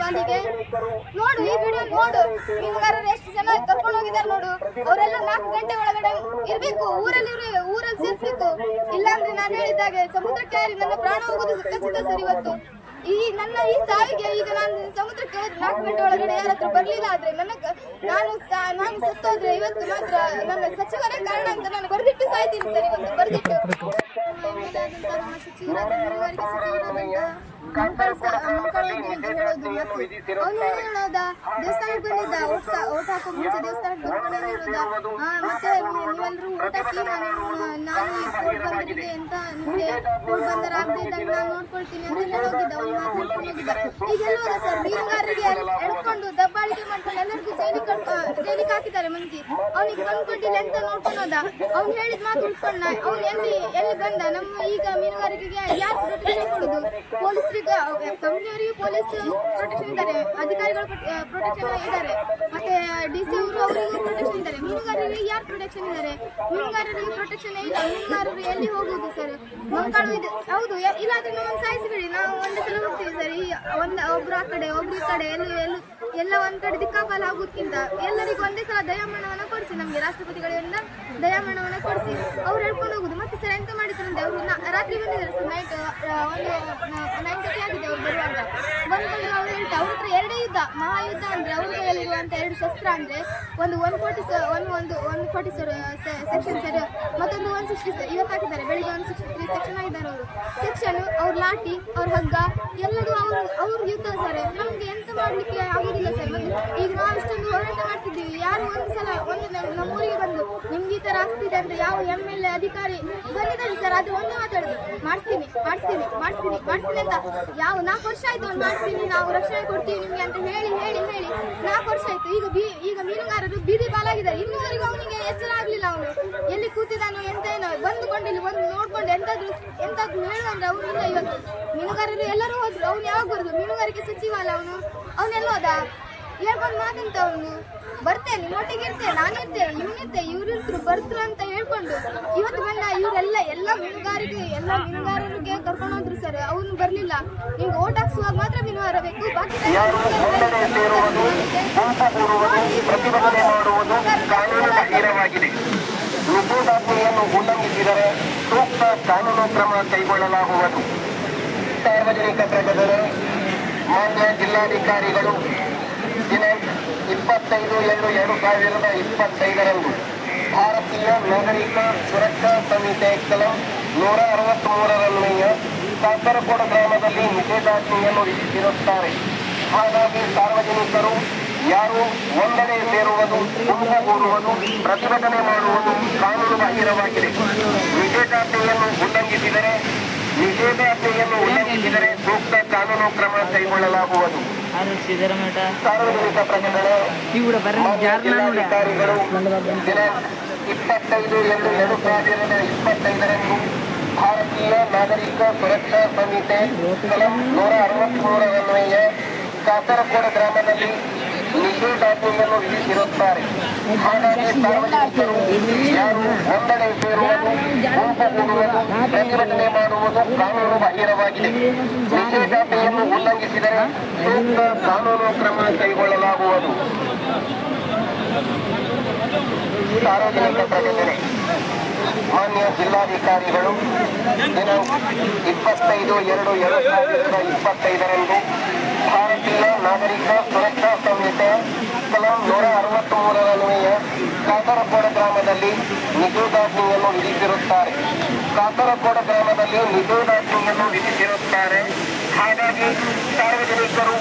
ಪಾಲಿಗೆ. ನೋಡು ಈ ವಿಡಿಯೋ ನೋಡು, ಮೀನುಗಾರರು ಎಷ್ಟು ಜನ ಕರ್ಕೊಂಡು ಹೋಗಿದ್ದಾರೆ ನೋಡು. ಅವರೆಲ್ಲ 4 ಗಂಟೆ ಒಳಗಡೆ ಇರ್ಬೇಕು, ಊರಲ್ಲಿ ಸೇರ್ಸ್ಬೇಕು. ಇಲ್ಲಾಂದ್ರೆ ನಾನು ಹೇಳಿದ್ದಾಗೆ ಸಮುದ್ರಕ್ಕೆ ನನ್ನ ಪ್ರಾಣ ಹೋಗೋದು ಖಚಿತ ಸರ್. ಇವತ್ತು ನನ್ನ ಈ ಸಾವಿಗೆ ಈಗ ನಾನು ಸಮುದ್ರಕ್ಕೆ ಹೋದ್ 4 ಗಂಟೆ ಒಳಗಡೆ ಯಾರ ಹತ್ರ ಬರ್ಲಿಲ್ಲ ಆದ್ರೆ ನಾನು ಸತ್ತೋದ್ರೆ ಇವತ್ತು ಮಾತ್ರ ನನ್ನ ಸಚಿವರೇ ಕಾರಣ ಅಂತ ನಾನು ಬರೆದಿಟ್ಟು ಸಾಯ್ತೀನಿ ಸರ್. ಇವತ್ತು ಬರೆದಿಟ್ಟು ನಮ್ಮ ಸಚಿವರಾದ ಮೀನುಗಾರಿಕೆ ಅವನು ಹೇಳೋದ ದೇವಸ್ಥಾನಕ್ಕೆ ಬಂದಿದ್ದ, ಓಟ್ ಹಾಕೋ ಮುಂಚೆ ದೇವಸ್ಥಾನಕ್ಕೆ ಬಂದ್ಕೊಂಡೆ ಹೇಳೋದ. ಮತ್ತೆ ನೀವೆಲ್ಲರೂ ಊಟ ಹಾಕಿ ನಾನು ಕೋರ್ಟ್ ಬಂದಿದೆ ಅಂತ ನಿಮ್ಗೆ ಕೋರ್ಟ್ ಬಂದರಾಗದೆ ಇದ್ದಾಗ ನಾನು ನೋಡ್ಕೊಳ್ತೀನಿ ಅಂತ ಹೇಳೋಗಿದ್ದ. ಅವ್ನು ಮಾತಾಡ್ಕೊಂಡು ಹೋಗಿದ್ದ. ಈಗ ಎಲ್ಲೋದ ಸರ್, ಮೀನುಗಾರರಿಗೆ ಎಳ್ಕೊಂಡು ದಬ್ಬಾಳಿಕೆ ಮಾಡ್ಕೊಂಡು ಎಲ್ಲರಿಗೂ ಜೈಲಿಗೆ ಹಾಕಿದ್ದಾರೆ ಮಂದಿ. ಅವ್ನಿಗೆ ಬಂದ್ಕೊಂಡಿಲ್ಲ ಅಂತ ನೋಡ್ಕೊಂಡೋದ. ಅವ್ನು ಹೇಳಿದ ಮಾತು ಉಳ್ಕೊಂಡ. ಅವ್ನು ಎಲ್ಲಿ ಬಂದ? ನಮ್ಮ ಈಗ ಮೀನುಗಾರಿಕೆಗೆ ಯಾರು ಪ್ರೊಟೆಕ್ಷನ್ ಕೊಡುದು? ಪೊಲೀಸರಿಗೆ, ಕಂಪ್ನಿಯವರಿಗೆ ಪೊಲೀಸ್ ಪ್ರೊಟೆಕ್ಷನ್ ಇದ್ದಾರೆ, ಅಧಿಕಾರಿಗಳು ಪ್ರೊಟೆಕ್ಷನ್ ಇದ್ದಾರೆ, ಮತ್ತೆ DC ಅವರು ಅವರಿಗೂ ಪ್ರೊಟೆಕ್ಷನ್ ಇದ್ದಾರೆ. ಮೀನುಗಾರರಿಗೆ ಯಾರು ಪ್ರೊಟೆಕ್ಷನ್ ಇದ್ದಾರೆ? ಮೀನುಗಾರರಿಗೆ ಪ್ರೊಟೆಕ್ಷನ್ ಇಲ್ಲ. ಮೀನುಗಾರರು ಎಲ್ಲಿ ಹೋಗುದು ಸರ್? ಮಕ್ಕಳು ಇದೆ ಹೌದು, ಇಲ್ಲಾದ್ರೆ ನಮ್ಮನ್ನು ಸಾಯಿಸಿಬಿಡಿ, ನಾವು ಒಂದೇ ಸಲ ಹೋಗ್ತೀವಿ ಸರ್. ಒಬ್ರು ಆ ಕಡೆ ಒಬ್ರು ಈ ಕಡೆ ಎಲ್ಲ ಒಂದ್ ಕಡೆ ದಿಕ್ಕಾಪಾಲ ಆಗೋದಕ್ಕಿಂತ ಎಲ್ಲರಿಗೂ ಒಂದೇ ಸಲ ದಯಾಮರಣವನ್ನ ಕೊಡಿಸಿ, ನಮ್ಗೆ ರಾಷ್ಟ್ರಪತಿಗಳಿಂದ ದಯಾಮರಣವನ್ನ ಕೊಡಿಸಿ ಅವ್ರು ಹೇಳ್ಕೊಂಡು ಹೋಗುದು. ಮತ್ತೆ ಸರ್ ಎಂತ ಮಾಡಿದ್ರಂತೆ, ಅವರು ರಾತ್ರಿ ಬಂದಿದ್ದಾರೆ ಸರ್, ನೈಟ್ 9:30 ಆಗಿದೆ ಅವ್ರು ಬರುವಾಗ. ಬಂದ್ಕೊಂಡು ಅವ್ರು ಹೇಳ್ತಾ ಅವ್ರ ಹತ್ರ 2 ಯುದ್ಧ, ಮಹಾಯುದ್ಧ ಅಂದ್ರೆ ಅವ್ರ ಕೈಯಲ್ಲಿರುವಂತ 2 ಶಸ್ತ್ರ ಅಂದ್ರೆ ಒಂದು 140 ಸೆಕ್ಷನ್ ಸರ್, ಮತ್ತೊಂದು 160 ಸರ್. ಇವತ್ತು ಹಾಕಿದ್ದಾರೆ, ಬೆಳಿಗ್ಗೆ 163 ಸೆಕ್ಷನ್ ಆಗಿದ್ದಾರೆ ಅವರು. ಸೆಕ್ಷನ್, ಅವ್ರ ಲಾಠಿ, ಅವ್ರ ಹಗ್ಗ ಎಲ್ಲದೂ ಅವ್ರ ಯುದ್ಧ ಸರ್. ನಮ್ಗೆ ಎಂತ ಮಾಡ್ಲಿಕ್ಕೆ ಆಗುದಿಲ್ಲ ಸರ್. ಮತ್ತೆ ಈಗ ನಾವು ಇಷ್ಟೊಂದು ಹೋರಾಟ ಮಾಡ್ತಿದ್ದೀವಿ, ಯಾರು ನಮ್ಮೂರಿಗೆ ಬಂದು ನಿಮ್ಗೆ ಈ ತರ ಆಗ್ತಿದೆ ಅಂತ ಯಾವ MLA ಅಧಿಕಾರಿ ಬಂದಿದ್ದಾರೆ ಸರ್? ಅದು ಒಂದೇ ಮಾತಾಡುದು, ಮಾಡ್ತೀನಿ ಅಂತ. ಯಾವ 4 ವರ್ಷ ಆಯ್ತು ಅವ್ನು ಮಾಡ್ತೀನಿ, ನಾವು ರಕ್ಷಣೆ ಕೊಡ್ತೀವಿ ನಿಮ್ಗೆ ಅಂತ ಹೇಳಿ 4 ವರ್ಷ ಆಯ್ತು. ಈಗ ಮೀನುಗಾರರು ಬೀದಿ ಪಾಲಾಗಿದ್ದಾರೆ. ಇನ್ನೂವರೆಗೂ ಅವನಿಗೆ ಎಚ್ಚರ ಆಗ್ಲಿಲ್ಲ. ಅವನು ಎಲ್ಲಿ ಕೂತಿದ್ದಾನೋ ಏನೋ ಬಂದುಕೊಂಡಿಲ್ಲ, ಬಂದು ನೋಡ್ಕೊಂಡು ಎಂತಾದ್ರು ಹೇಳುವಂದ್ರೆ ಅವನು ಇಲ್ಲ. ಇವತ್ತು ಮೀನುಗಾರರು ಎಲ್ಲರೂ ಹೋದ್ರು, ಅವ್ನು ಯಾವಾಗ ಬರುದು? ಮೀನುಗಾರಿಕೆ ಸಚಿವ ಅಲ್ಲ ಅವನೆಲ್ಲ ಹೋದ? ಹೇಳ್ಕೊಂಡು ಮಾತಂತ ಅವನು ಬರ್ತೇನೆ, ನಿಮ್ಮೊಟ್ಟಿಗೆ ಇರ್ತೇನೆ, ನಾನಿರ್ತೇನೆ, ಇವ್ರಿರ್ತರು ಬರ್ತರು ಅಂತ ಹೇಳ್ಕೊಂಡು ಇವತ್ತು ಬಂದ. ಎಲ್ಲ ಮೀನುಗಾರರಿಗೆ ಕರ್ಕೊಂಡು ಹೋದ್ರು ಸರ್. ಅವನು ಬರ್ಲಿಲ್ಲ. ನಿಮ್ಗೆ ಓಟ್ ಹಾಕ್ಸುವಾಗ ಮಾತ್ರ ಮೀನುಗಾರ ಬೇಕು, ಬಾಕಿ ನಿಷೇಧಾಜ್ಞೆಯನ್ನು ಉಲ್ಲಂಘಿಸಿದರೆ ಸೂಕ್ತ ಕಾನೂನು ಕ್ರಮ ಕೈಗೊಳ್ಳಲಾಗುವುದು. ಸಾರ್ವಜನಿಕ ಪ್ರಕಟಣೆ. ಮಾನ್ಯ ಜಿಲ್ಲಾಧಿಕಾರಿಗಳು ದಿನಾಂಕ 25/2/2025 ಭಾರತೀಯ ನಾಗರಿಕ ಸುರಕ್ಷಾ ಸಂಹಿತೆ ಕಲಂ 163 ಕಾಸರಗೋಡು ಗ್ರಾಮದಲ್ಲಿ ನಿಷೇಧಾಜ್ಞೆಯನ್ನು ವಿಧಿಸಿರುತ್ತಾರೆ. ಹಾಗಾಗಿ ಸಾರ್ವಜನಿಕರು ಯಾರು ಒಂದೆಡೆ ಸೇರುವುದು, ಗುಂಪುಗೂಡುವುದು, ಪ್ರತಿಭಟನೆ ಮಾಡುವುದು ಕಾನೂನು ಬಾಹಿರವಾಗಿದೆ. ನಿಷೇಧಾಜ್ಞೆಯನ್ನು ಉಲ್ಲಂಘಿಸಿದರೆ ಸೂಕ್ತ ಕಾನೂನು ಕ್ರಮ ಕೈಗೊಳ್ಳಲಾಗುವುದು. ಸಾರ್ವಜನಿಕ ಪ್ರಕಟಣೆ. ಜಿಲ್ಲಾಧಿಕಾರಿಗಳು ದಿನಾಂಕ 25/2/2025 ಭಾರತೀಯ ನಾಗರಿಕ ಸುರಕ್ಷಾ ಸಂಹಿತೆ ಕಲಂ 163 ಕಾಸರಗೋಡು ಗ್ರಾಮದಲ್ಲಿ ನಿಷೇಧಾಜ್ಞೆಯನ್ನು ವಿಧಿಸಿರುತ್ತಾರೆ. ಹಾಗಾಗಿ ಸಾರ್ವಜನಿಕರು ಯಾರು ಒಂದೆಡೆ ಸೇರುವುದು, ಗುಂಪುಗೂಡುವುದು, ಪ್ರತಿಭಟನೆ ಮಾಡುವುದು ಕಾನೂನು ಬಾಹಿರವಾಗಿದೆ. ನಿಷೇಧಾಜ್ಞೆಯನ್ನು ಉಲ್ಲಂಘಿಸಿದರೆ ಸೂಕ್ತ ಕಾನೂನು ಕ್ರಮ ಕೈಗೊಳ್ಳಲಾಗುವುದು. ಸಾರ್ವಜನಿಕ ಪ್ರಕಟಣೆ. ಮಾನ್ಯ ಜಿಲ್ಲಾಧಿಕಾರಿಗಳು ದಿನಾಂಕ 25/2/2025 ಭಾರತೀಯ ನಾಗರಿಕ ಸುರಕ್ಷಾ ಸಂಹಿತೆ ಕಲಂ 163 ಕಾಸರಗೋಡು ಗ್ರಾಮದಲ್ಲಿ ನಿಷೇಧಾಜ್ಞೆಯನ್ನು ವಿಧಿಸಿರುತ್ತಾರೆ. ಹಾಗಾಗಿ ಸಾರ್ವಜನಿಕರು